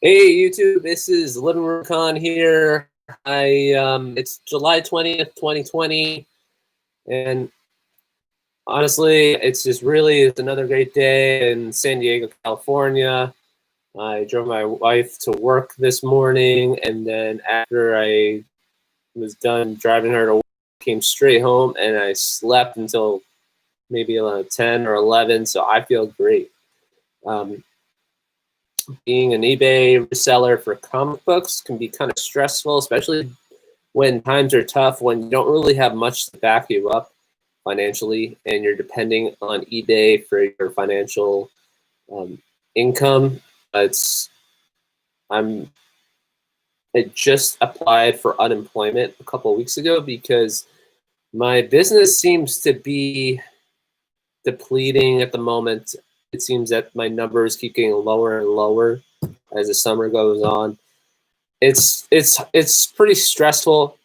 Hey YouTube, this is Living Room Con here. It's July 20th, 2020, and honestly, it's another great day in San Diego, California. I drove my wife to work this morning, and then after I was done driving her to work, I came straight home and I slept until maybe around 10 or 11, so I feel great. Being an eBay reseller for comic books can be kind of stressful, especially when times are tough, when you don't really have much to back you up financially and you're depending on eBay for your financial income. I just applied for unemployment a couple of weeks ago because my business seems to be depleting at the moment. It seems that my numbers keep getting lower and lower as the summer goes on. It's pretty stressful.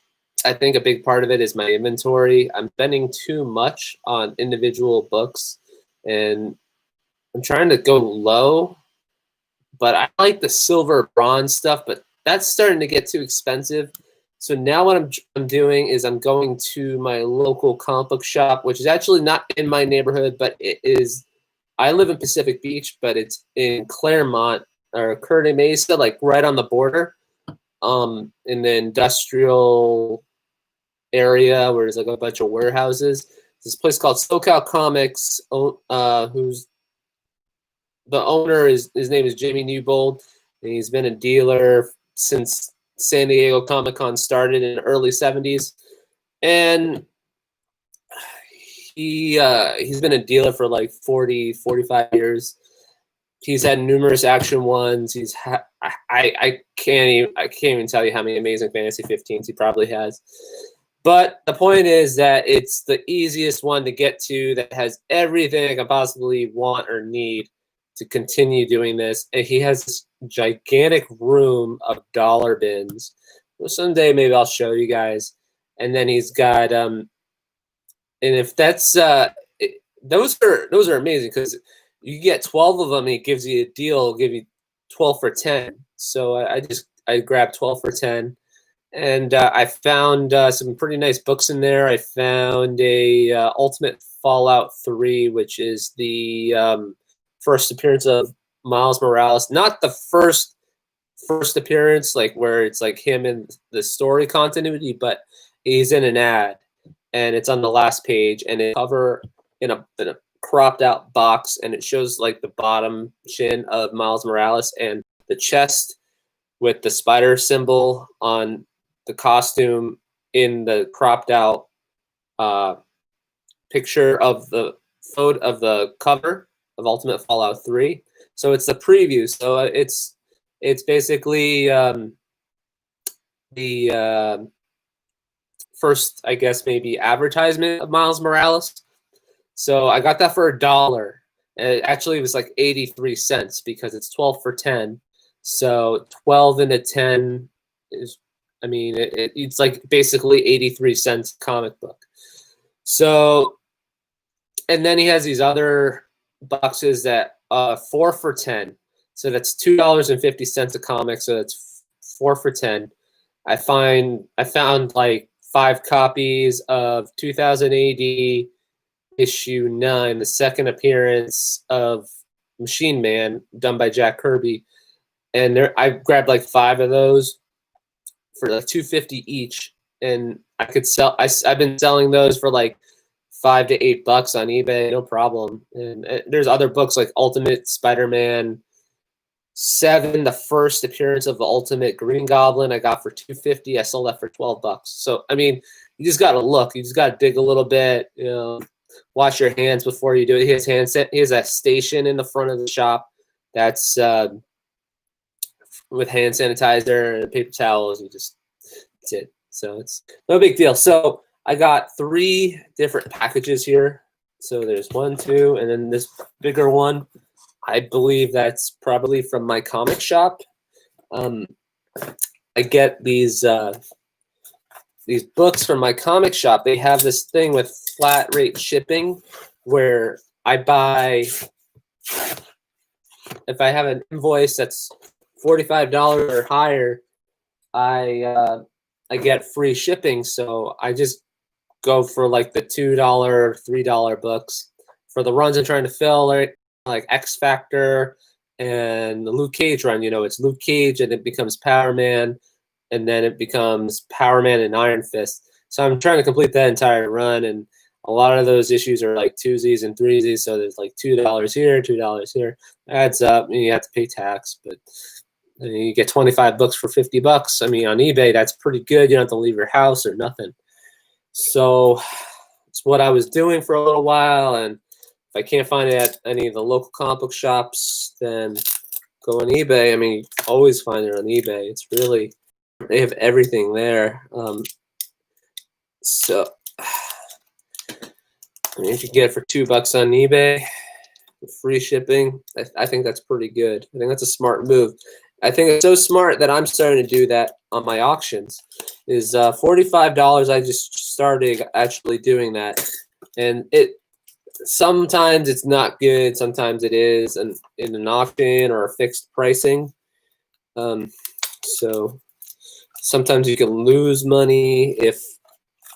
I think a big part of it is my inventory. I'm spending too much on individual books, and I'm trying to go low. But I like the silver bronze stuff, but that's starting to get too expensive. So now what I'm doing is I'm going to my local comic book shop, which is actually not in my neighborhood, but it is. I live in Pacific Beach, but it's in Claremont or Curtis Mesa, like right on the border, in the industrial area where there's like a bunch of warehouses. This place called SoCal Comics, who's the owner his name is Jamie Newbold, and he's been a dealer since San Diego Comic Con started in the early 70s. And he's been a dealer for like 45 years. He's had numerous action ones. I can't even tell you how many amazing Fantasy 15s he probably has. But the point is that it's the easiest one to get to, that has everything I could possibly want or need to continue doing this. And he has this gigantic room of dollar bins. Well, someday maybe I'll show you guys. And then he's got and if that's those are amazing, because you get 12 of them and he gives you a deal. He'll give you 12 for 10. So I grabbed 12 for 10. And I found some pretty nice books in there. I found a Ultimate Fallout 3, which is the first appearance of Miles Morales. Not the first appearance, like where it's like him in the story continuity, but he's in an ad, and it's on the last page, and it cover in a cropped out box, and it shows like the bottom chin of Miles Morales and the chest with the spider symbol on the costume in the cropped out picture of the photo of the cover of Ultimate Fallout 3. So it's the preview. So it's basically the first, I guess, maybe advertisement of Miles Morales. So I got that for $1. And actually, it was like 83 cents because it's 12 for 10. So 12 into 10 is, I mean, it's like basically 83 cents comic book. So, and then he has these other boxes that 4 for 10. So that's $2.50 a comic. So that's 4 for 10. I found like 5 copies of 2000 AD issue 9, the second appearance of Machine Man, done by Jack Kirby. And I grabbed like 5 of those for like $2.50 each, and I could sell. I've been selling those for like $5 to $8 on eBay, no problem. And there's other books like Ultimate Spider-Man 7, the first appearance of the Ultimate Green Goblin, I got for $2.50. I sold that for $12. So I mean, you just gotta look. You just gotta dig a little bit. You know, wash your hands before you do it. He has a station in the front of the shop that's with hand sanitizer and paper towels, and that's it. So it's no big deal. So I got 3 different packages here. So there's 1, 2, and then this bigger one. I believe that's probably from my comic shop. I get these books from my comic shop. They have this thing with flat rate shipping where I buy, if I have an invoice that's $45 or higher, I get free shipping. So I just go for like the $2, $3 books for the runs I'm trying to fill, like X Factor and the Luke Cage run. You know, it's Luke Cage and it becomes Power Man, and then it becomes Power Man and Iron Fist. So I'm trying to complete that entire run, and a lot of those issues are like twosies and threesies. So there's like $2 here, $2 here. Adds up, and you have to pay tax, but you get 25 books for 50 bucks. I mean, on eBay, that's pretty good. You don't have to leave your house or nothing. So it's what I was doing for a little while, and if I can't find it at any of the local comic book shops, then go on eBay. I mean, you always find it on eBay. It's really, they have everything there. So I mean, if you get it for $2 on eBay, free shipping, I think that's pretty good. I think that's a smart move. I think it's so smart that I'm starting to do that on my auctions. Is $45. I just started actually doing that, and sometimes it's not good, sometimes it is, and in an auction or a fixed pricing. So sometimes you can lose money if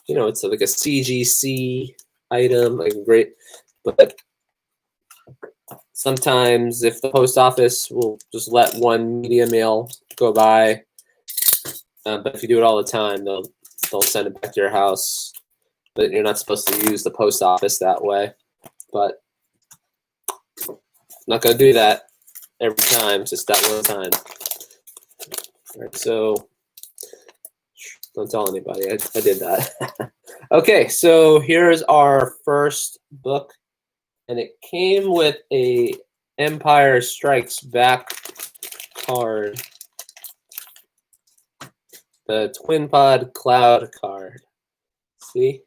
it's like a CGC item, like great, but sometimes if the post office will just let one media mail go by, but if you do it all the time, they'll send it back to your house. But you're not supposed to use the post office that way. But I'm not gonna do that every time, just that one time. All right, so don't tell anybody I did that. Okay, so here's our first book. And it came with a Empire Strikes Back card, the Twin Pod Cloud card. See,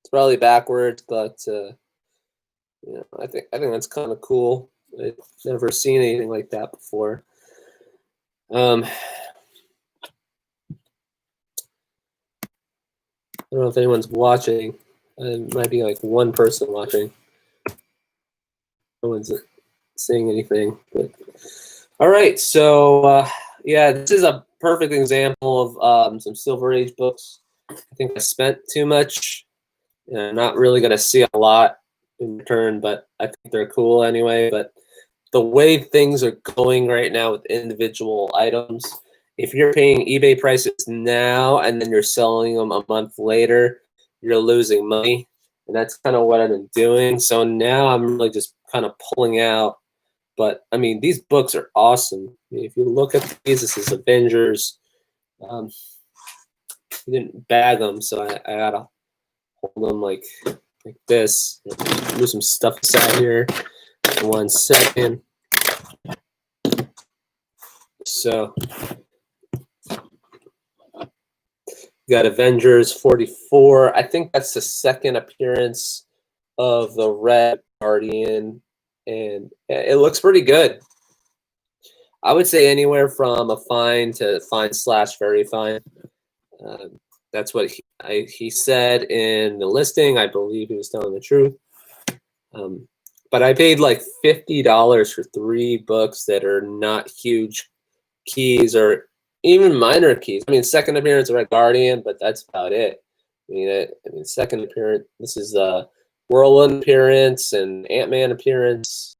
it's probably backwards, but I think that's kind of cool. I've never seen anything like that before. I don't know if anyone's watching. It might be like one person watching. No one's saying anything. But all right, so yeah, this is a perfect example of some Silver Age books. I think I spent too much. I'm not really going to see a lot in return, but I think they're cool anyway. But the way things are going right now with individual items, if you're paying eBay prices now and then you're selling them a month later, you're losing money. And that's kind of what I've been doing. So now I'm really just kind of pulling out. But I mean, these books are awesome. I mean, if you look at these, this is Avengers. You didn't bag them, so I gotta hold them like this. Move some stuff aside here. 1 second. So got Avengers 44. I think that's the second appearance of the Red Guardian, and it looks pretty good. I would say anywhere from a fine to fine / very fine. That's what he said in the listing. I believe he was telling the truth. But I paid like $50 for 3 books that are not huge keys or even minor keys. I mean, second appearance of Red Guardian, but that's about it. I mean, second appearance. This is a Whirlwind appearance and Ant-Man appearance.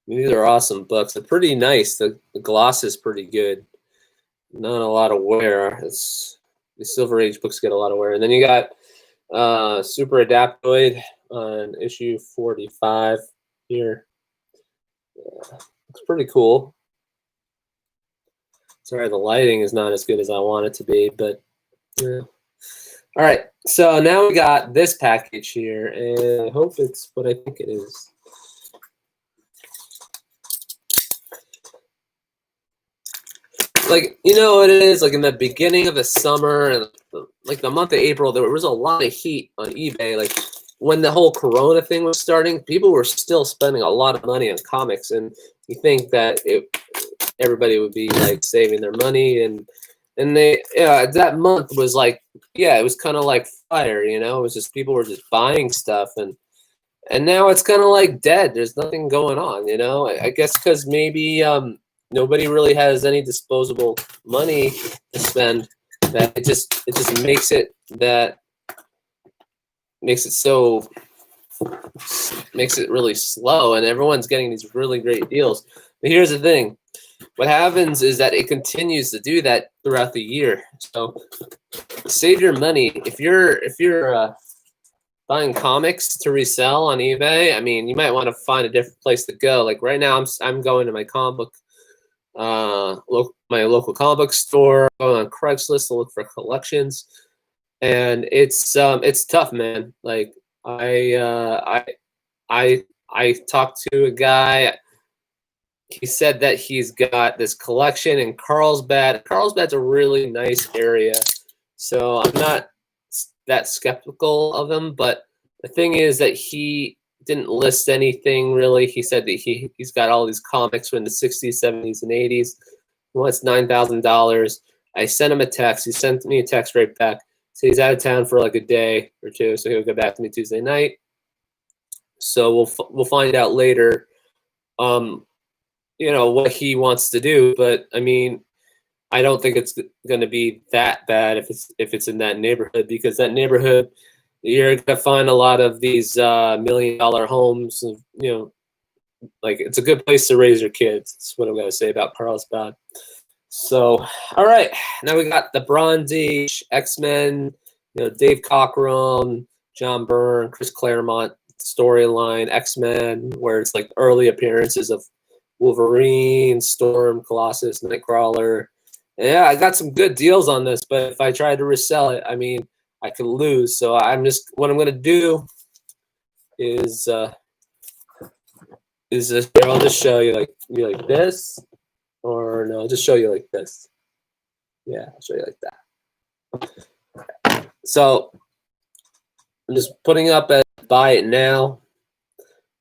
These are awesome books. They're pretty nice. The gloss is pretty good. Not a lot of wear. The Silver Age books get a lot of wear. And then you got Super Adaptoid on issue 45 here. Yeah, looks pretty cool. Sorry, the lighting is not as good as I want it to be, but yeah. All right, so now we got this package here, and I hope it's what I think it is. Like, you know what it is? Like in the beginning of the summer and like the month of April, there was a lot of heat on eBay. Like when the whole Corona thing was starting, people were still spending a lot of money on comics, and you think that everybody would be like saving their money, and they that month was like, yeah, it was kind of like fire, you know. It was just people were just buying stuff, and And now it's kind of like dead. There's nothing going on, you know. I guess because maybe nobody really has any disposable money to spend. That it just makes it so makes it really slow, and everyone's getting these really great deals. But here's the thing: what happens is that it continues to do that throughout the year. So save your money if you're buying comics to resell on eBay. I mean, you might want to find a different place to go. Like right now, I'm going to my comic book, my local comic book store, going on Craigslist to look for collections, and it's tough, man. Like I talked to a guy. He said that he's got this collection in Carlsbad. Carlsbad's a really nice area, so I'm not that skeptical of him, but the thing is that he didn't list anything really. He said that he's got all these comics from the 60s, 70s, and 80s. He wants $9,000. I sent him a text. He sent me a text right back. So he's out of town for like a day or two, so he'll get back to me Tuesday night. So we'll find out later, you know, what he wants to do. But I mean, I don't think it's going to be that bad if it's in that neighborhood, because that neighborhood, you're going to find a lot of these $1 million homes. And, you know, like it's a good place to raise your kids. That's what I'm going to say about Carlsbad. So, all right, now we got the Bronze Age, X-Men, you know, Dave Cockrum, John Byrne, Chris Claremont storyline, X-Men, where it's like early appearances of Wolverine, Storm, Colossus, Nightcrawler. Yeah, I got some good deals on this, but if I tried to resell it, I mean, I could lose. So what I'm going to do is here, I'll just show you like this, or no, I'll just show you like this. Yeah, I'll show you like that. So I'm just putting up a buy it now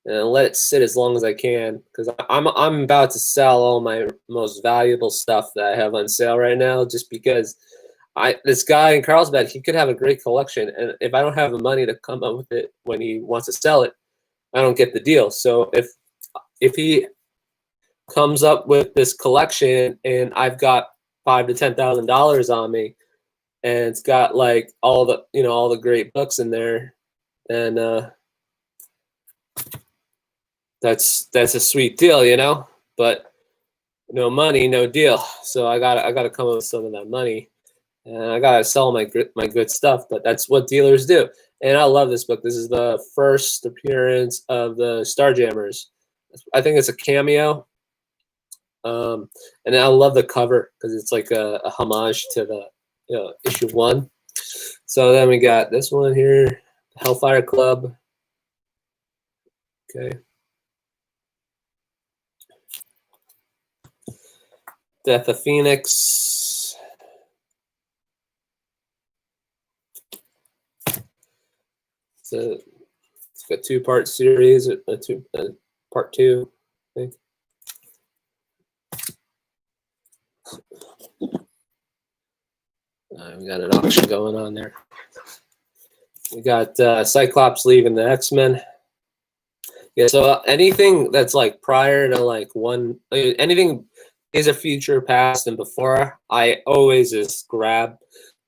and let it sit as long as I can, because I'm about to sell all my most valuable stuff that I have on sale right now, just because this guy in Carlsbad, he could have a great collection, and if I don't have the money to come up with it when he wants to sell it, I don't get the deal. So if he comes up with this collection and I've got $5,000 to $10,000 on me, and it's got like all the great books in there, then that's a sweet deal, you know. But no money, no deal. So I gotta come up with some of that money, and I gotta sell my good stuff. But that's what dealers do. And I love this book. This is the first appearance of the Starjammers. I think it's a cameo. And I love the cover because it's like a homage to the issue 1. So then we got this one here, Hellfire Club. Okay. Death of Phoenix. So it's got 2-part series, part 2, I think. We got an auction going on there. We got Cyclops leaving the X-Men. Yeah, so anything that's like prior to like anything is a future, past, and before, I always just grab.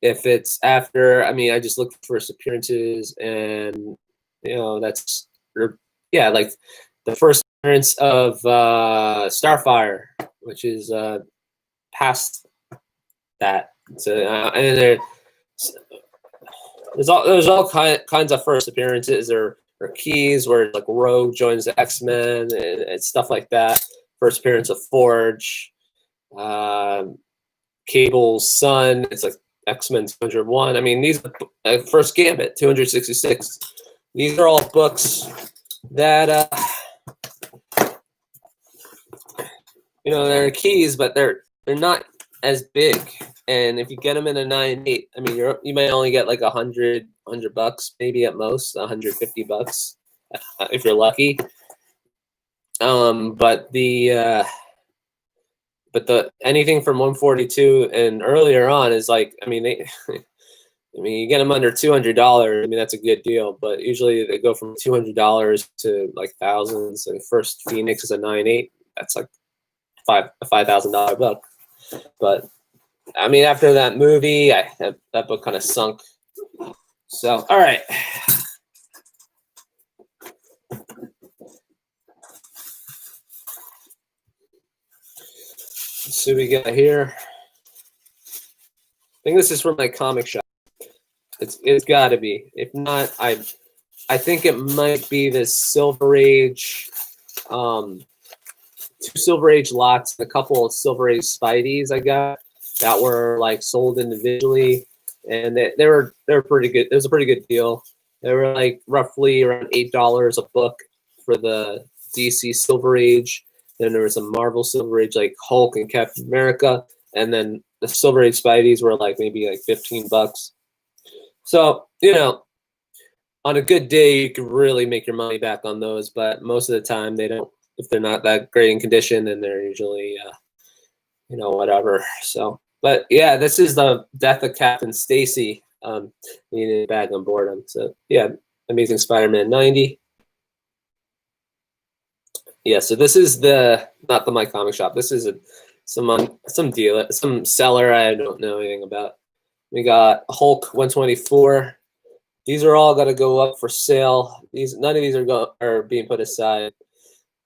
If it's after, I mean, I just look for first appearances, and you know, that's like the first appearance of Starfire, which is past that. So and there's all kinds of first appearances or keys where like Rogue joins the X-Men and stuff like that. First appearance of Forge, Cable's son. It's like X-Men 201. I mean, these are first Gambit 266. These are all books that you know, they're keys, but they're not as big. And if you get them in a 9.8, I mean, you might only get like $100 maybe at most, $150 if you're lucky. But the anything from 142 and earlier on is like, I mean, I mean, you get them under $200. I mean, that's a good deal. But usually they go from $200 to like thousands. And first Phoenix is a 9.8. That's like a $5,000 book. But I mean, after that movie, that book kind of sunk. So, all right. Let's see what we got here. I think this is from my comic shop. It's got to be. If not, I think it might be this Silver Age, 2 Silver Age lots, and a couple of Silver Age Spideys I got that were like sold individually, and they were pretty good. It was a pretty good deal. They were like roughly around $8 a book for the DC Silver Age. Then there was a Marvel Silver Age like Hulk and Captain America, and then the Silver Age Spideys were like maybe like $15. So, you know, on a good day, you can really make your money back on those, but most of the time they don't. If they're not that great in condition, then they're usually, you know, whatever. So, but yeah, this is the death of Captain Stacy. Needed a bag on boredom. So yeah, Amazing Spider-Man 90. Yeah, so this is not the My Comic Shop. This is some dealer, some seller I don't know anything about. We got Hulk 124. These are all going to go up for sale. None of these are being put aside.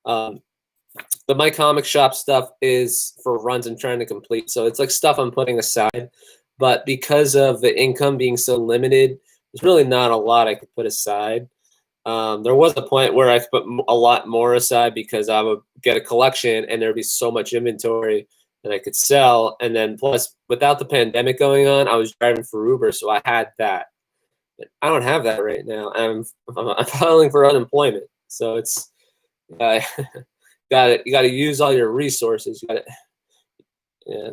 The My Comic Shop stuff is for runs I'm trying to complete. So it's like stuff I'm putting aside. But because of the income being so limited, there's really not a lot I could put aside. There was a point where I could put a lot more aside because I would get a collection and there'd be so much inventory that I could sell. And then plus, without the pandemic going on, I was driving for Uber, so I had that. But I don't have that right now. I'm filing for unemployment, so it's you got to use all your resources. Yeah,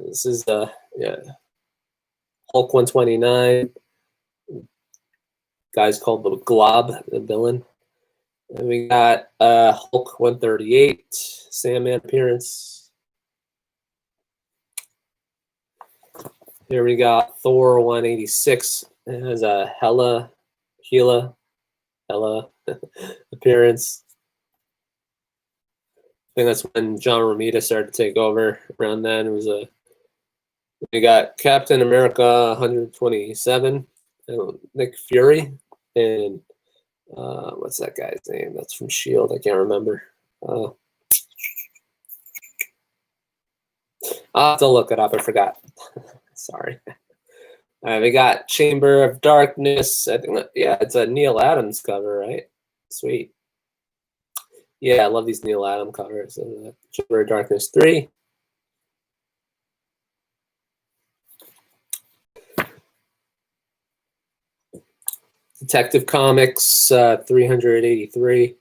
this is yeah, Hulk 129. Guy's called the Glob, the villain. And we got Hulk 138, Sandman appearance. Here we got Thor 186. It has a Hela appearance. I think that's when John Romita started to take over. Around then, it was we got Captain America 127, Nick Fury, and what's that guy's name? That's from S.H.I.E.L.D. I can't remember. I'll have to look it up. I forgot. Sorry. We got Chamber of Darkness. I think yeah, it's a Neil Adams cover, right? Sweet. Yeah, I love these Neil Adams covers. Chamber of Darkness 3. Detective Comics 383. I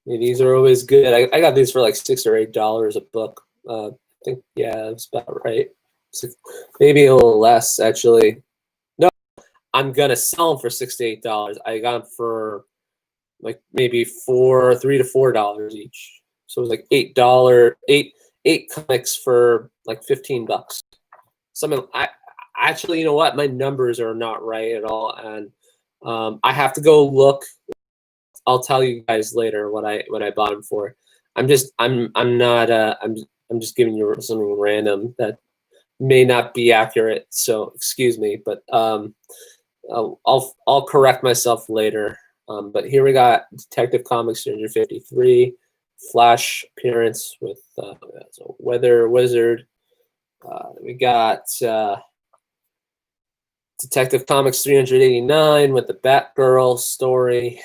mean, these are always good. I got these for like $6 or $8 a book. I think yeah, that's about right. Maybe a little less actually. No, I'm gonna sell them for $6 to $8. I got them for like maybe $3 to $4 each. So it was like eight comics for like $15. Something I actually, you know what? My numbers are not right at all, and I have to go look. I'll tell you guys later what I bought them for. I'm just giving you something random that may not be accurate, so excuse me, but I'll correct myself later. But here we got Detective Comics 353, Flash appearance with Weather Wizard. We got Detective Comics 389 with the Batgirl story.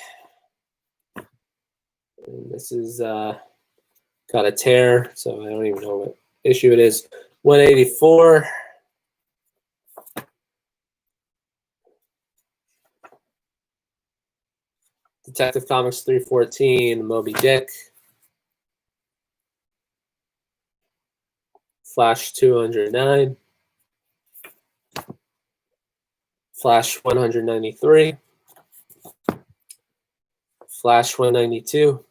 And this is got a tear, so I don't even know what issue it is. 184. Detective Comics 314, Moby Dick. Flash 209. Flash 193. Flash 192.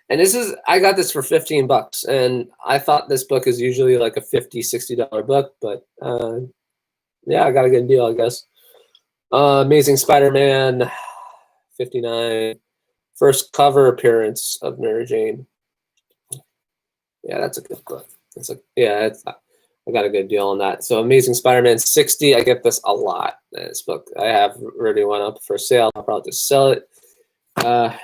And I got this for $15, and I thought this book is usually like a $50, $60 book, but Yeah, I got a good deal, I guess. Amazing Spider-Man 59. First cover appearance of Mary Jane. Yeah, that's a good book. I got a good deal on that. So Amazing Spider-Man 60. I get this a lot. This book I have already went up for sale. I'll probably just sell it. I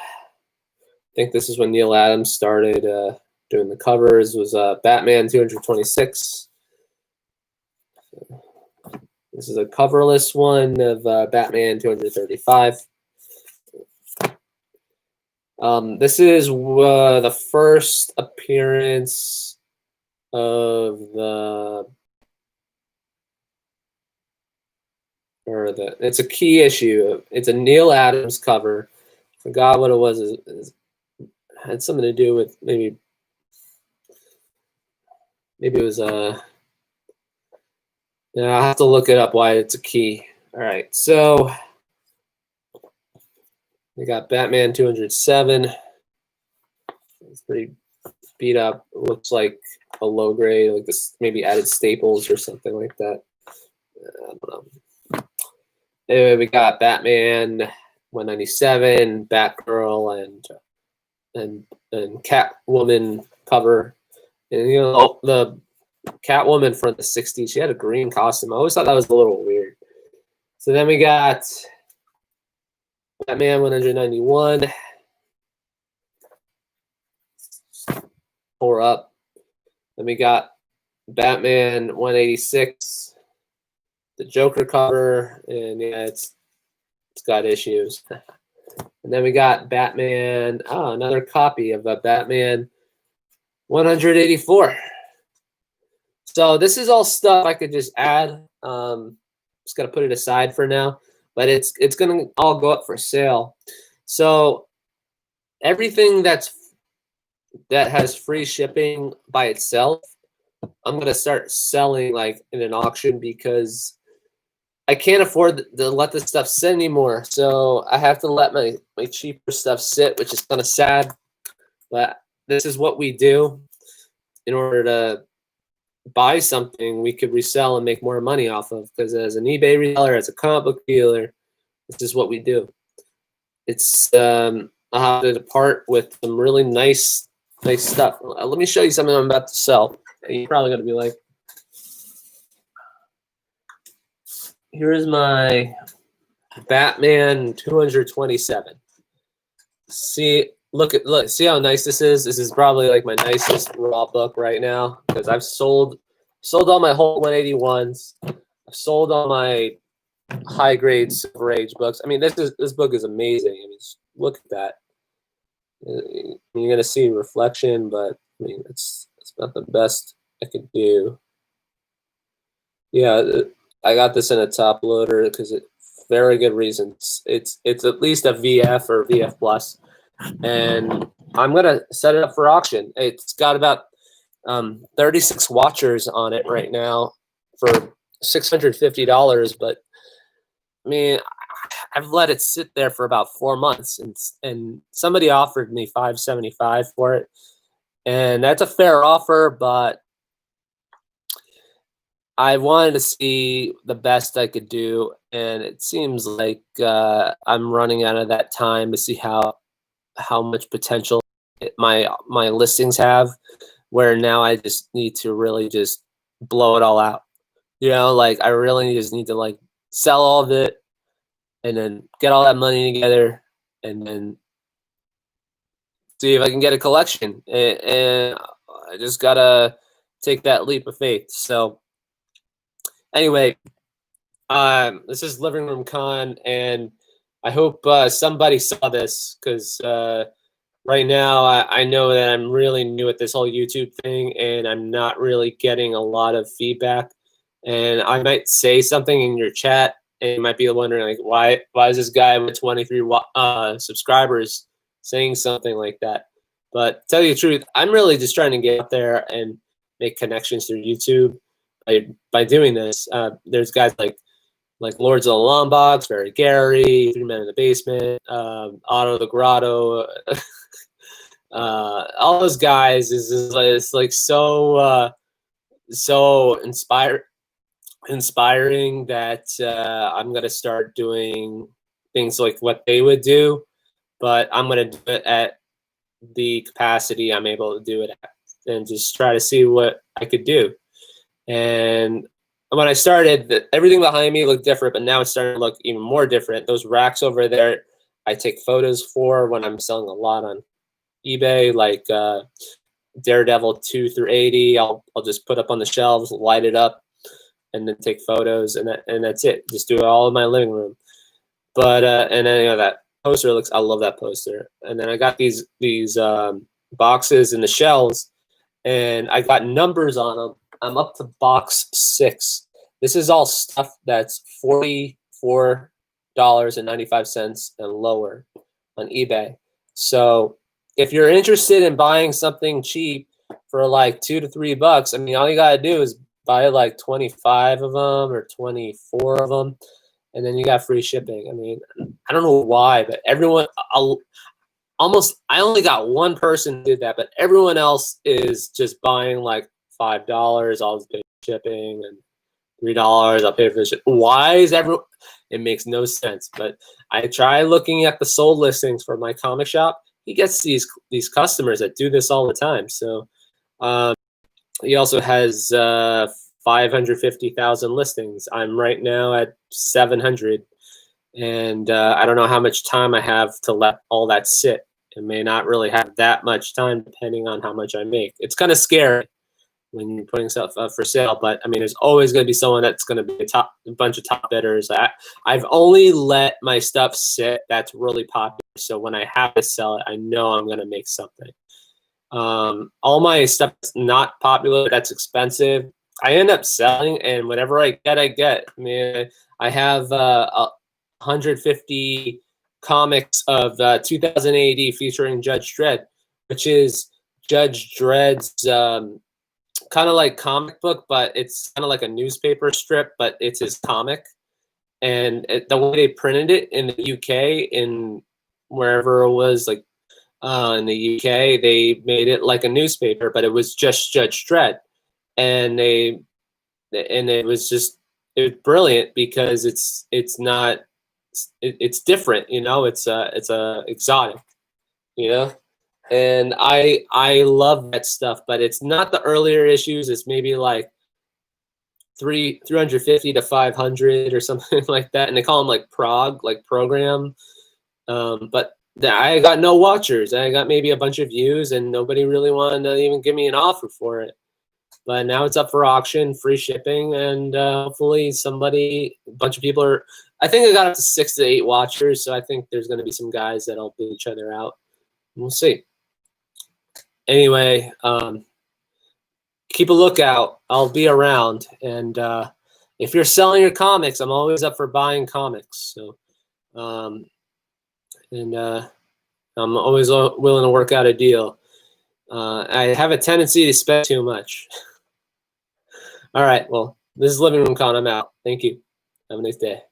think this is when Neil Adams started doing the covers. Was Batman 226. This is a coverless one of Batman 235. This is the first appearance of it's a key issue. It's a Neil Adams cover. Forgot what it was. It had something to do with maybe it was yeah, I'll have to look it up why it's a key. All right, so we got Batman 207. It's pretty beat up. It looks like a low grade, like this maybe added staples or something like that. I don't know. Anyway, we got Batman 197, Batgirl, and Catwoman cover. And you know the Catwoman from the 60s, she had a green costume. I always thought that was a little weird. So then we got Batman 191. Pour up. Then we got Batman 186. The Joker cover, and yeah, it's got issues. And then we got Batman, another copy of Batman 184. So this is all stuff I could just add. Just gotta put it aside for now, but it's gonna all go up for sale. So everything that has free shipping by itself, I'm gonna start selling like in an auction because I can't afford to let this stuff sit anymore. So I have to let my cheaper stuff sit, which is kind of sad. But this is what we do in order to buy something we could resell and make more money off of. Because as an eBay reseller, as a comic book dealer, this is what we do. It's I have to depart with some really nice stuff. Let me show you something I'm about to sell. You're probably gonna be like, here's my Batman 227. See how nice this is. This is probably like my nicest raw book right now because I've sold all my whole 181s. I've sold all my high grade Silver Age books. I mean, this book is amazing. I mean, look at that. You're gonna see reflection, but I mean, it's not the best I could do. Yeah, I got this in a top loader because very good reasons. It's at least a VF or VF plus, and I'm gonna set it up for auction. It's got about 36 watchers on it right now for $650. But I mean, I've let it sit there for about 4 months, and somebody offered me $575 for it, and that's a fair offer, but I wanted to see the best I could do, and it seems like I'm running out of that time to see how much potential my listings have, where now I just need to really just blow it all out. You know, like I really just need to like sell all of it and then get all that money together and then see if I can get a collection. And I just gotta take that leap of faith. So anyway, this is Living Room Con, and I hope somebody saw this because right now I know that I'm really new at this whole YouTube thing, and I'm not really getting a lot of feedback. And I might say something in your chat, and you might be wondering like, why is this guy with 23 subscribers saying something like that? But to tell you the truth, I'm really just trying to get out there and make connections through YouTube. By doing this, there's guys like Lords of the Long Box, Barry Gary, Three Men in the Basement, Otto the Grotto, all those guys is like so inspired. inspiring that I'm gonna start doing things like what they would do, but I'm gonna do it at the capacity I'm able to do it at, and just try to see what I could do. And when I started, everything behind me looked different, but now it's starting to look even more different. Those racks over there, I take photos for when I'm selling a lot on eBay, like Daredevil 2 through 80. I'll just put up on the shelves, light it up, and then take photos, and that's it. Just do it all in my living room. But and then, you know, that poster looks, I love that poster. And then I got these boxes in the shelves, and I got numbers on them. I'm up to box 6. This is all stuff that's $44.95 and lower on eBay. So if you're interested in buying something cheap for like $2 to $3, I mean, all you gotta do is buy like 25 of them or 24 of them, and then you got free shipping. I mean, I don't know why, but everyone, I only got one person who did that, but everyone else is just buying like $5, I'll pay for shipping, and $3, I'll pay for the ship. Why is everyone? It makes no sense. But I try looking at the sold listings for my comic shop. He gets these customers that do this all the time. So he also has 550,000 listings. I'm right now at 700, and I don't know how much time I have to let all that sit. It may not really have that much time, depending on how much I make. It's kind of scary when you're putting stuff up for sale, but I mean, there's always going to be someone that's going to be a bunch of top bidders. I've only let my stuff sit that's really popular, so when I have to sell it, I know I'm going to make something. All my stuff that's not popular, that's expensive, I end up selling, and whatever I get, I get. I mean, I have 150 comics of 2000 AD featuring Judge Dredd, which is Judge Dredd's kind of like comic book, but it's kind of like a newspaper strip, but it's his comic. And the way they printed it in the UK, in wherever it was, like in the UK, they made it like a newspaper, but it was just Judge Dredd. And it was brilliant because it's different, you know, it's exotic, you know. And I love that stuff, but it's not the earlier issues. It's maybe like 350 to 500 or something like that. And they call them like prog, like program. But I got no watchers. I got maybe a bunch of views, and nobody really wanted to even give me an offer for it. But now it's up for auction, free shipping, and hopefully a bunch of people are. I think I got up to 6 to 8 watchers, so I think there's going to be some guys that'll beat each other out. We'll see. Anyway, keep a lookout. I'll be around, and if you're selling your comics, I'm always up for buying comics. So, I'm always willing to work out a deal. I have a tendency to spend too much. All right, well, this is Living Room Con. I'm out. Thank you. Have a nice day.